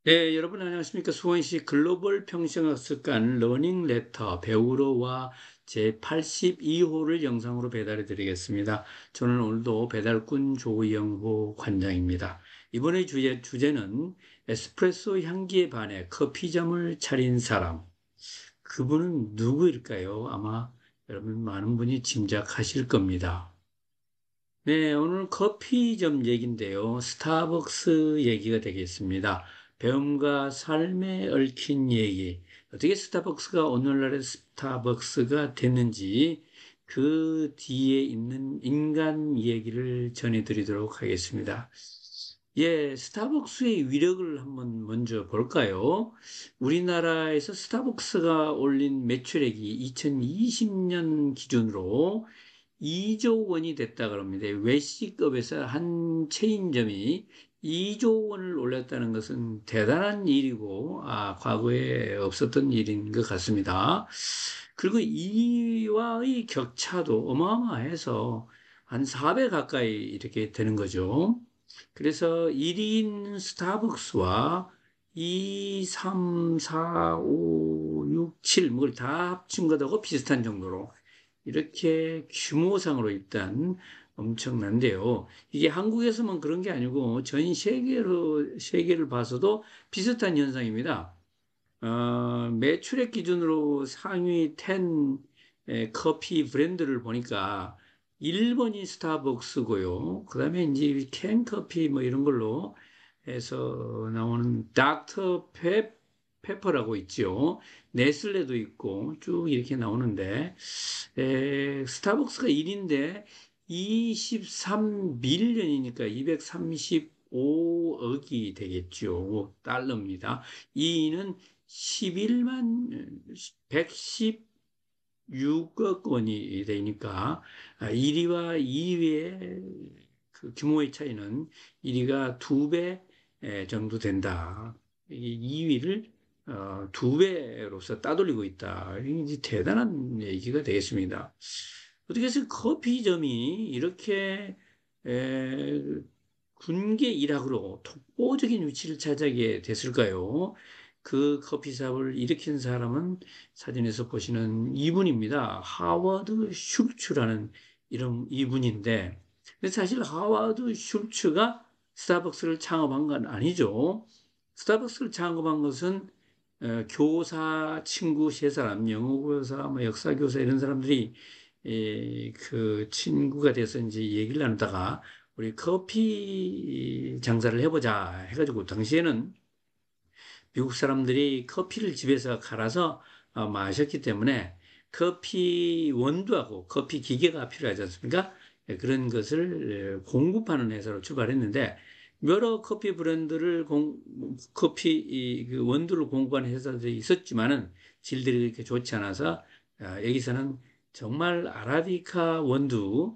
네, 여러분 안녕하십니까? 수원시 글로벌 평생학습관 러닝 레터 배우러와 제 82호를 영상으로 배달해 드리겠습니다. 저는 오늘도 배달꾼 조영호 관장입니다. 이번에 주제는 에스프레소 향기에 반해 커피점을 차린 사람. 그분은 누구일까요? 아마 여러분 많은 분이 짐작하실 겁니다. 네, 오늘 커피점 얘기인데요. 스타벅스 얘기가 되겠습니다. 배움과 삶에 얽힌 얘기. 어떻게 스타벅스가 오늘날의 스타벅스가 됐는지 그 뒤에 있는 인간 얘기를 전해드리도록 하겠습니다. 예, 스타벅스의 위력을 한번 먼저 볼까요? 우리나라에서 스타벅스가 올린 매출액이 2020년 기준으로 2조 원이 됐다 그럽니다. 외식업에서 한 체인점이 2조 원을 올렸다는 것은 대단한 일이고, 과거에 없었던 일인 것 같습니다. 그리고 이와의 격차도 어마어마해서 한 4배 가까이 이렇게 되는 거죠. 그래서 1인 스타벅스와 2, 3, 4, 5, 6, 7, 뭐를 다 합친 것하고 비슷한 정도로 이렇게 규모상으로 일단 엄청난데요. 이게 한국에서만 그런 게 아니고 전 세계를 봐서도 비슷한 현상입니다. 매출액 기준으로 상위 10 커피 브랜드를 보니까 1번이 스타벅스고요. 그 다음에 이제 캔 커피 뭐 이런 걸로 해서 나오는 페퍼라고 있죠. 네슬레도 있고 쭉 이렇게 나오는데 스타벅스가 1인데 23밀리언이니까 235억이 되겠죠. 달러입니다. 2위는 11만 116억 원이 되니까 1위와 2위의 그 규모의 차이는 1위가 2배 정도 된다. 2위를 2배로서 따돌리고 있다. 이게 대단한 얘기가 되겠습니다. 어떻게 해서 커피점이 이렇게 에, 군계 일학으로 독보적인 위치를 차지하게 됐을까요? 그 커피숍을 일으킨 사람은 사진에서 보시는 이분입니다. 하워드 슐츠라는 이름 이분인데, 근데 사실 하워드 슐츠가 스타벅스를 창업한 건 아니죠. 스타벅스를 창업한 것은 교사 친구 세 사람, 영어 교사, 뭐 역사 교사 이런 사람들이 그 친구가 돼서 이제 얘기를 나누다가 우리 커피 장사를 해보자 해가지고 당시에는 미국 사람들이 커피를 집에서 갈아서 마셨기 때문에 커피 원두하고 커피 기계가 필요하지 않습니까? 그런 것을 공급하는 회사로 출발했는데 여러 커피 브랜드를 커피 그 원두를 공급하는 회사들이 있었지만은 질들이 그렇게 좋지 않아서 여기서는 정말 아라비카 원두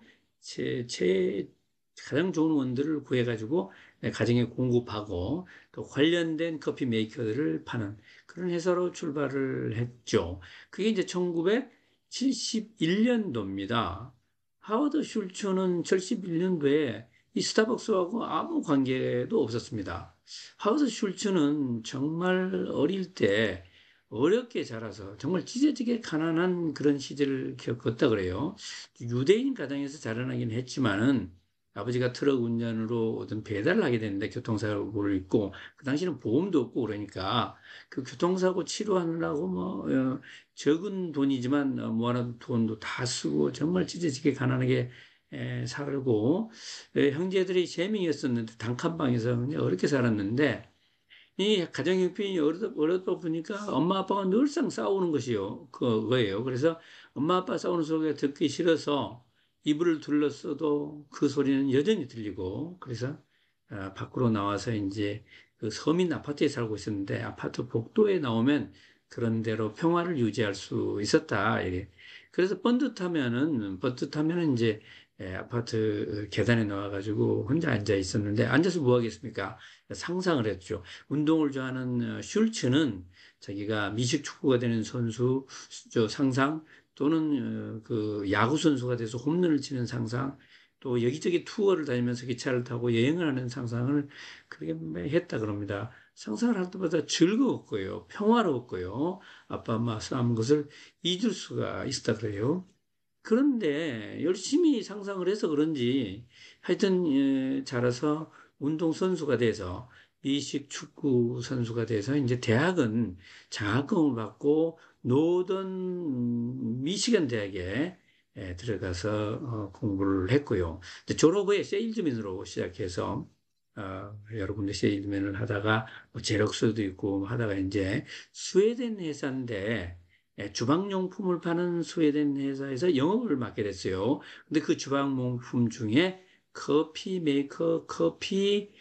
가장 좋은 원두를 구해가지고 가정에 공급하고 또 관련된 커피 메이커들을 파는 그런 회사로 출발을 했죠. 그게 이제 1971년도입니다. 하워드 슐츠는 71년도에 이 스타벅스하고 아무 관계도 없었습니다. 하워드 슐츠는 정말 어릴 때 어렵게 자라서 정말 찢어지게 가난한 그런 시절을 겪었다 그래요. 유대인 가정에서 자라나긴 했지만은 아버지가 트럭 운전으로 어떤 배달을 하게 됐는데 교통사고를 입고 그 당시는 보험도 없고 그러니까 그 교통사고 치료하느라고 뭐 적은 돈이지만 모아놓은 돈도 다 쓰고 정말 찢어지게 가난하게 살고 형제들이 세 명이었었는데 단칸방에서 그냥 어렵게 살았는데 이 가정 형편이 어렵다 보니까 엄마 아빠가 늘상 싸우는 것이요 그거예요. 그래서 엄마 아빠 싸우는 소리가 듣기 싫어서 이불을 둘러써도 그 소리는 여전히 들리고 그래서 밖으로 나와서 이제 그 서민 아파트에 살고 있었는데 아파트 복도에 나오면 그런 대로 평화를 유지할 수 있었다. 이래. 그래서 번듯하면은 이제 아파트 계단에 나와가지고 혼자 앉아 있었는데 앉아서 뭐 하겠습니까? 상상을 했죠. 운동을 좋아하는 슐츠는 자기가 미식 축구가 되는 선수 상상 또는 그 야구 선수가 돼서 홈런을 치는 상상 또 여기저기 투어를 다니면서 기차를 타고 여행을 하는 상상을 그렇게 했다 그럽니다. 상상을 할 때마다 즐거웠고요. 평화로웠고요. 아빠, 엄마 싸운 것을 잊을 수가 있었다 그래요. 그런데 열심히 상상을 해서 그런지 하여튼 자라서 운동선수가 돼서 미식 축구 선수가 돼서 이제 대학은 장학금을 받고 노던 미시간 대학에 들어가서 공부를 했고요. 근데 졸업 후에 세일즈맨으로 시작해서 여러 군데 세일즈맨을 하다가 뭐 제력서도 있고 뭐 하다가 이제 스웨덴 회사인데 주방용품을 파는 스웨덴 회사에서 영업을 맡게 됐어요. 근데 그 주방용품 중에 커피 메이커, 커피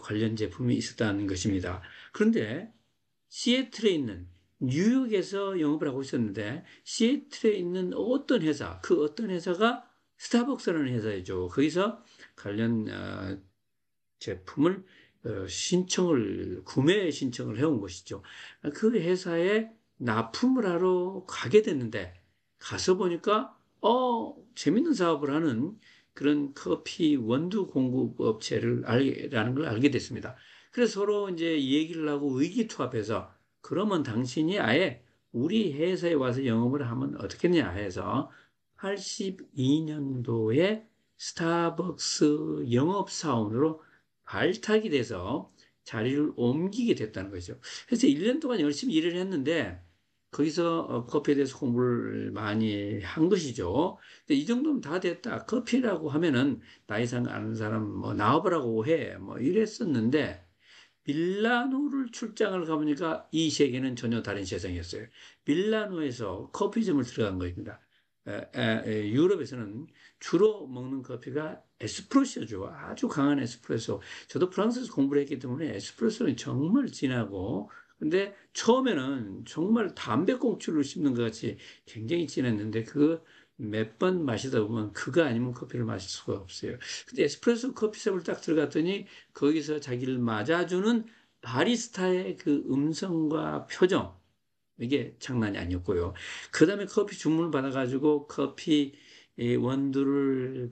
관련 제품이 있었다는 것입니다. 그런데 시애틀에 있는 뉴욕에서 영업을 하고 있었는데 시애틀에 있는 어떤 회사, 그 어떤 회사가 스타벅스라는 회사이죠. 거기서 관련 제품을 구매 신청을 해온 것이죠. 그 회사에 납품을 하러 가게 됐는데, 가서 보니까, 재밌는 사업을 하는 그런 커피 원두 공급 라는 걸 알게 됐습니다. 그래서 서로 이제 얘기를 하고 의기투합해서, 그러면 당신이 아예 우리 회사에 와서 영업을 하면 어떻겠냐 해서 82년도에 스타벅스 영업사원으로 발탁이 돼서 자리를 옮기게 됐다는 거죠. 그래서 1년 동안 열심히 일을 했는데 거기서 커피에 대해서 공부를 많이 한 것이죠. 근데 이 정도면 다 됐다. 커피라고 하면은 나이상 아는 사람 뭐 나와보라고 해. 뭐 이랬었는데 밀라노를 출장을 가보니까 이 세계는 전혀 다른 세상이었어요. 밀라노에서 커피점을 들어간 겁니다. 유럽에서는 주로 먹는 커피가 에스프레소죠. 아주 강한 에스프레소. 저도 프랑스에서 공부를 했기 때문에 에스프레소는 정말 진하고, 근데 처음에는 정말 담배꽁초를 씹는 것 같이 굉장히 진했는데, 그 몇 번 마시다 보면 그거 아니면 커피를 마실 수가 없어요. 근데 에스프레소 커피숍을 딱 들어갔더니 거기서 자기를 맞아주는 바리스타의 그 음성과 표정, 이게 장난이 아니었고요. 그 다음에 커피 주문을 받아가지고 커피 원두를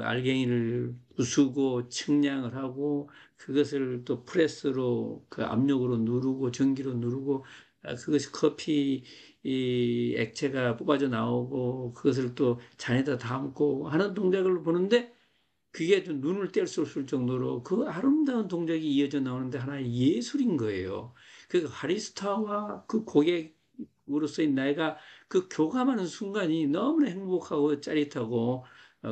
알갱이를 부수고 측량을 하고 그것을 또 프레스로 그 압력으로 누르고 전기로 누르고 그것이 커피 이 액체가 뽑아져 나오고 그것을 또 잔에다 담고 하는 동작을 보는데 그게 좀 눈을 뗄 수 없을 정도로 그 아름다운 동작이 이어져 나오는데 하나의 예술인 거예요. 그 바리스타와 그 고객으로서의 내가 그 교감하는 순간이 너무나 행복하고 짜릿하고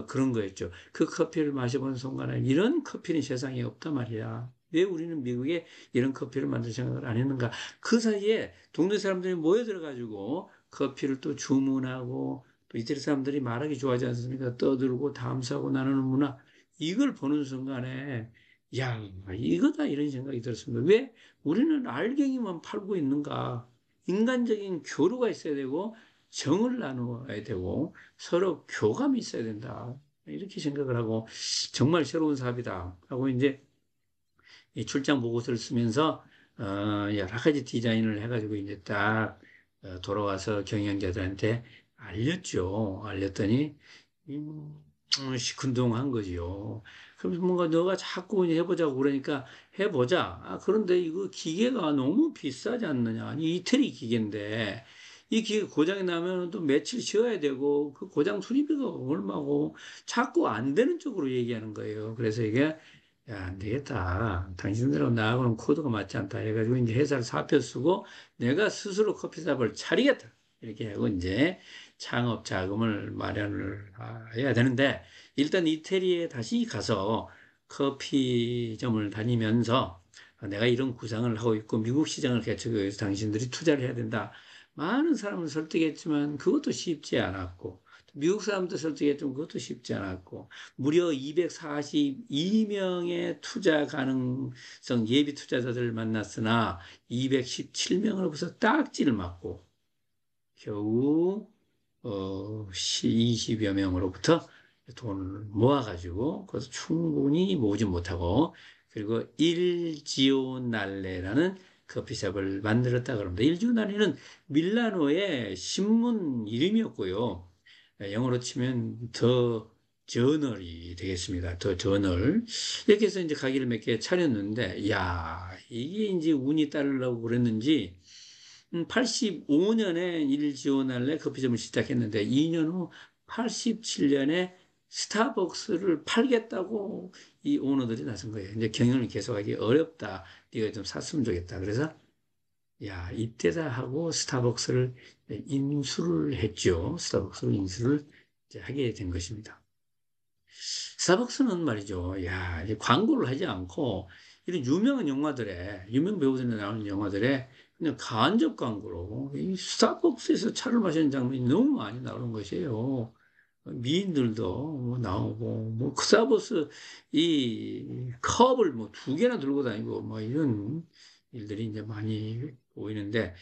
그런 거였죠. 그 커피를 마셔본 순간에 이런 커피는 세상에 없단 말이야. 왜 우리는 미국에 이런 커피를 만들 생각을 안 했는가? 그 사이에 동네 사람들이 모여들어가지고 커피를 또 주문하고 또 이태리 사람들이 말하기 좋아하지 않습니까? 떠들고 담수하고 나누는 문화. 이걸 보는 순간에 야, 이거다 이런 생각이 들었습니다. 왜 우리는 알갱이만 팔고 있는가? 인간적인 교류가 있어야 되고 정을 나누어야 되고 서로 교감이 있어야 된다. 이렇게 생각을 하고 정말 새로운 사업이다 하고 이제 이 출장 보고서를 쓰면서 여러 가지 디자인을 해가지고 이제 딱 돌아와서 경영자들한테 알렸죠. 알렸더니 시큰둥한 거지요. 그래서 뭔가 너가 자꾸 이제 해보자고 그러니까 해보자. 그런데 이거 기계가 너무 비싸지 않느냐. 이 이태리 기계인데 이 기계 고장이 나면 또 며칠 쉬어야 되고 그 고장 수리비가 얼마고 자꾸 안 되는 쪽으로 얘기하는 거예요. 그래서 이게 야, 안 되겠다. 당신들하고 나하고는 코드가 맞지 않다. 해가지고 이제 회사를 사표 쓰고 내가 스스로 커피숍을 차리겠다. 이렇게 하고 이제 창업 자금을 마련을 해야 되는데 일단 이태리에 다시 가서 커피점을 다니면서 내가 이런 구상을 하고 있고 미국 시장을 개척하기 위해서 당신들이 투자를 해야 된다. 많은 사람을 설득했지만 그것도 쉽지 않았고 미국 사람도 설득했지만 그것도 쉽지 않았고 무려 242명의 투자 가능성 예비 투자자들을 만났으나 217명으로부터 딱지를 맞고 겨우 20여 명으로부터 돈을 모아가지고 그것을 충분히 모으지 못하고 그리고 일지오날레라는 커피숍을 만들었다 그럽니다. 일지오날레는 밀라노의 신문 이름이었고요. 영어로 치면 The 저널이 되겠습니다. 더 저널. 이렇게 해서 이제 가게를 몇 개 차렸는데, 야, 이게 이제 운이 따르려고 그랬는지, 85년에 일 지원할래 커피점을 시작했는데, 2년 후 87년에 스타벅스를 팔겠다고 이 오너들이 나선 거예요. 이제 경영을 계속하기 어렵다. 네가 좀 샀으면 좋겠다. 그래서, 야, 이때다 하고 스타벅스를 인수를 했죠. 스타벅스를 인수를 이제 하게 된 것입니다. 스타벅스는 말이죠. 야, 이제 광고를 하지 않고 이런 유명한 영화들에 유명 배우들이 나오는 영화들에 그냥 간접 광고로 이 스타벅스에서 차를 마시는 장면이 너무 많이 나오는 것이에요. 미인들도 뭐 나오고 뭐 스타벅스 이 컵을 뭐 두 개나 들고 다니고 뭐 이런 일들이 이제 많이 보이는데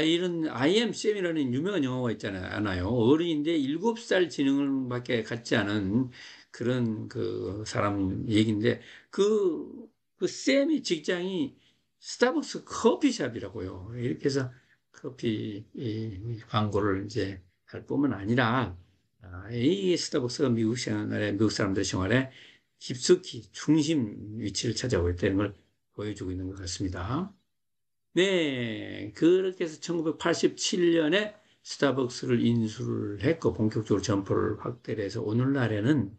이런 I am Sam이라는 유명한 영화가 있잖아요. 어린인데 7살 지능을밖에 갖지 않은 그런 그 사람 얘기인데 그 쌤의 직장이 스타벅스 커피숍이라고요. 이렇게 해서 커피 이 광고를 이제 할 뿐만 아니라 이 스타벅스가 미국 사람들 생활에 깊숙이 중심 위치를 차지하고 있다는 걸 보여주고 있는 것 같습니다. 네, 그렇게 해서 1987년에 스타벅스를 인수를 했고 본격적으로 점포를 확대를 해서 오늘날에는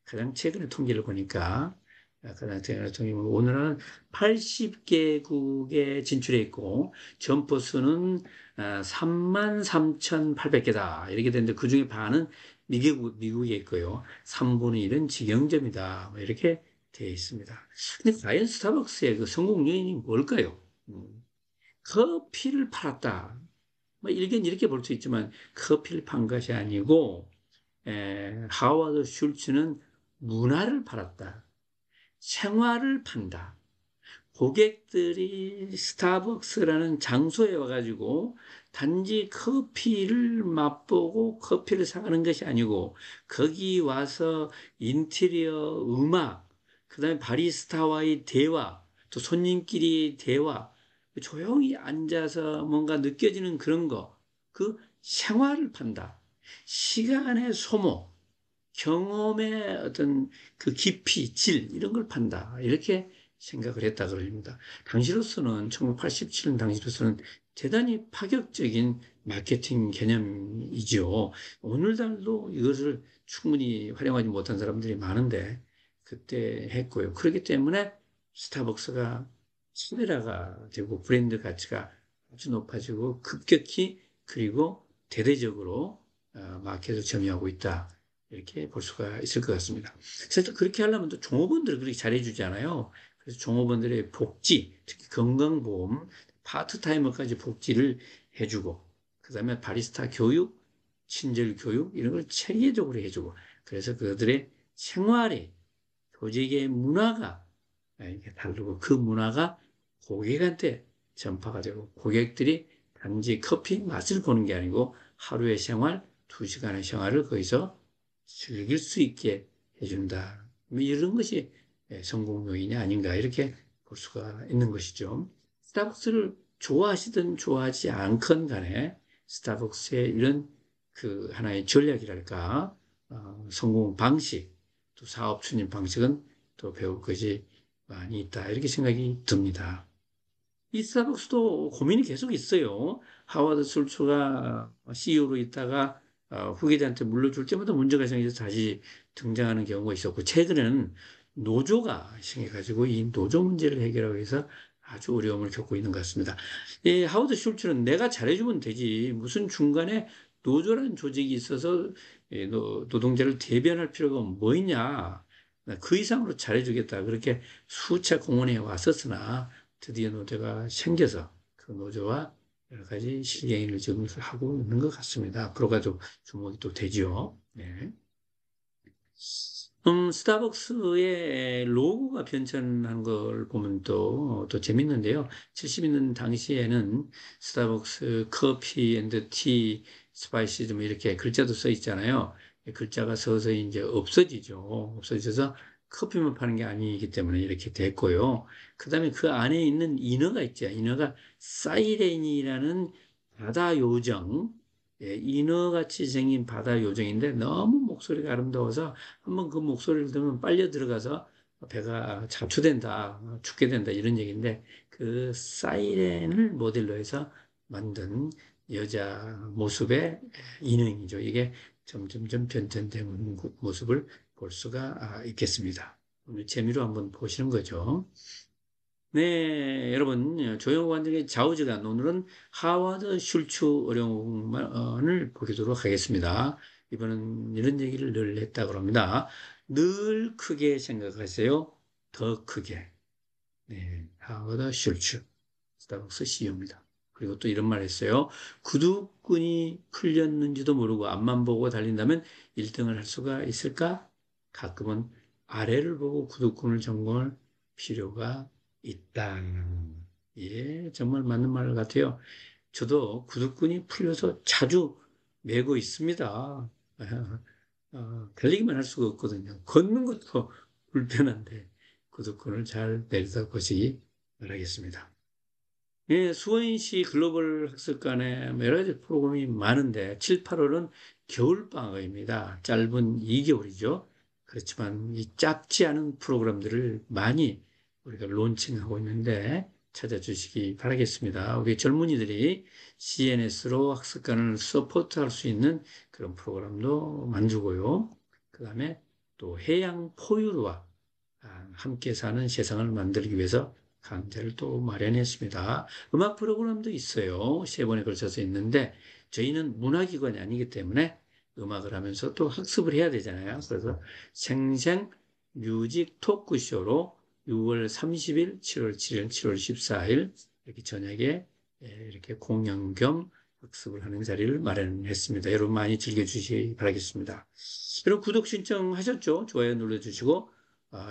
가장 최근에 통계를 보니까 가장 최근에 통계 보면 오늘은 80개국에 진출해 있고 점포 수는 33,800개다 이렇게 되는데 그중에 반은 미국에 있고요. 3분의 1은 직영점이다. 뭐 이렇게 되어 있습니다. 근데 과연 스타벅스의 그 성공 요인이 뭘까요? 커피를 팔았다. 뭐 일견 이렇게 볼 수 있지만 커피를 판 것이 아니고 하워드 슐츠는 문화를 팔았다. 생활을 판다. 고객들이 스타벅스라는 장소에 와가지고 단지 커피를 맛보고 커피를 사가는 것이 아니고 거기 와서 인테리어, 음악, 그다음에 바리스타와의 대화, 또 손님끼리 대화, 조용히 앉아서 뭔가 느껴지는 그런 거, 그 생활을 판다. 시간의 소모, 경험의 어떤 그 깊이, 질, 이런 걸 판다. 이렇게 생각을 했다 그럽니다. 당시로서는, 1987년 당시로서는 대단히 파격적인 마케팅 개념이죠. 오늘날도 이것을 충분히 활용하지 못한 사람들이 많은데, 그때 했고요. 그렇기 때문에 스타벅스가 차별화가 되고 브랜드 가치가 아주 높아지고 급격히 그리고 대대적으로 마켓을 점유하고 있다. 이렇게 볼 수가 있을 것 같습니다. 그래서 그렇게 하려면 또 종업원들을 그렇게 잘해주잖아요. 그래서 종업원들의 복지, 특히 건강보험, 파트타이머까지 복지를 해주고, 그 다음에 바리스타 교육, 친절 교육, 이런 걸 체계적으로 해주고, 그래서 그들의 생활에, 조직의 문화가 이렇게 다르고, 그 문화가 고객한테 전파가 되고, 고객들이 단지 커피 맛을 보는 게 아니고, 하루의 생활, 2시간의 생활을 거기서 즐길 수 있게 해준다. 뭐 이런 것이 성공 요인이 아닌가 이렇게 볼 수가 있는 것이죠. 스타벅스를 좋아하시든 좋아하지 않건 간에 스타벅스의 이런 그 하나의 전략이랄까 성공 방식 또 사업 추진 방식은 또 배울 것이 많이 있다 이렇게 생각이 듭니다. 이 스타벅스도 고민이 계속 있어요. 하워드 솔츠가 CEO로 있다가 후계자한테 물려줄 때마다 문제가 생겨서 다시 등장하는 경우가 있었고, 최근에는 노조가 생겨가지고 이 노조 문제를 해결하기 위해서 아주 어려움을 겪고 있는 것 같습니다. 이 하워드 슐츠는 내가 잘해주면 되지. 무슨 중간에 노조라는 조직이 있어서 노동자를 대변할 필요가 뭐 있냐. 그 이상으로 잘해주겠다. 그렇게 수차 공언해 왔었으나 드디어 노조가 생겨서 그 노조와 여러 가지 실갱이를 지금 하고 있는 것 같습니다. 앞으로가 도 주목이 또 되죠. 네. 스타벅스의 로고가 변천한 걸 보면 또 재밌는데요. 70년 당시에는 스타벅스 커피 앤드 티 스파이시즈 뭐 이렇게 글자도 써 있잖아요. 글자가 서서히 이제 없어지죠. 없어져서 커피만 파는 게 아니기 때문에 이렇게 됐고요. 그 다음에 그 안에 있는 인어가 있죠. 인어가 사이렌이라는 바다 요정, 인어같이 생긴 바다 요정인데 너무 목소리가 아름다워서 한번 그 목소리를 들으면 빨려 들어가서 배가 자초된다, 죽게 된다 이런 얘기인데 그 사이렌을 모델로 해서 만든 여자 모습의 인형이죠. 이게 점점점 변천되는 모습을 볼 수가 있겠습니다. 오늘 재미로 한번 보시는 거죠. 네, 여러분, 조용호 관장의 좌우지간, 오늘은 하와드 슐츠 어려움을 보도록 하겠습니다. 이번은 이런 얘기를 늘 했다고 합니다. 늘 크게 생각하세요. 더 크게. 네, 하워드 슐츠, 스타벅스 CEO입니다. 그리고 또 이런 말 했어요. 구두끈이 풀렸는지도 모르고 앞만 보고 달린다면 1등을 할 수가 있을까? 가끔은 아래를 보고 구두끈을 점검할 필요가 있다. 예, 정말 맞는 말 같아요. 저도 구두끈이 풀려서 자주 메고 있습니다. 달리기만 할 수가 없거든요. 걷는 것도 불편한데 구두끈을 잘 내려다 보시기 바라겠습니다. 예, 수원시 글로벌 학습관에 여러 가지 프로그램이 많은데 7, 8월은 겨울방학입니다. 짧은 2개월이죠. 그렇지만 이 짧지 않은 프로그램들을 많이 우리가 론칭하고 있는데 찾아주시기 바라겠습니다. 우리 젊은이들이 CNS로 학습관을 서포트할 수 있는 그런 프로그램도 만들고요. 그 다음에 또 해양 포유류와 함께 사는 세상을 만들기 위해서 강좌를 또 마련했습니다. 음악 프로그램도 있어요. 3번에 걸쳐서 있는데 저희는 문화기관이 아니기 때문에 음악을 하면서 또 학습을 해야 되잖아요. 그래서 생생 뮤직 토크쇼로 6월 30일, 7월 7일, 7월 14일 이렇게 저녁에 이렇게 공연 겸 학습을 하는 자리를 마련했습니다. 여러분 많이 즐겨주시기 바라겠습니다. 여러분 구독 신청하셨죠? 좋아요 눌러주시고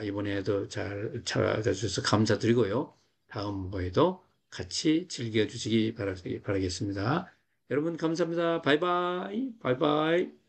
이번에도 잘 찾아주셔서 감사드리고요. 다음번에도 같이 즐겨주시기 바라겠습니다. 여러분 감사합니다. 바이바이. 바이바이.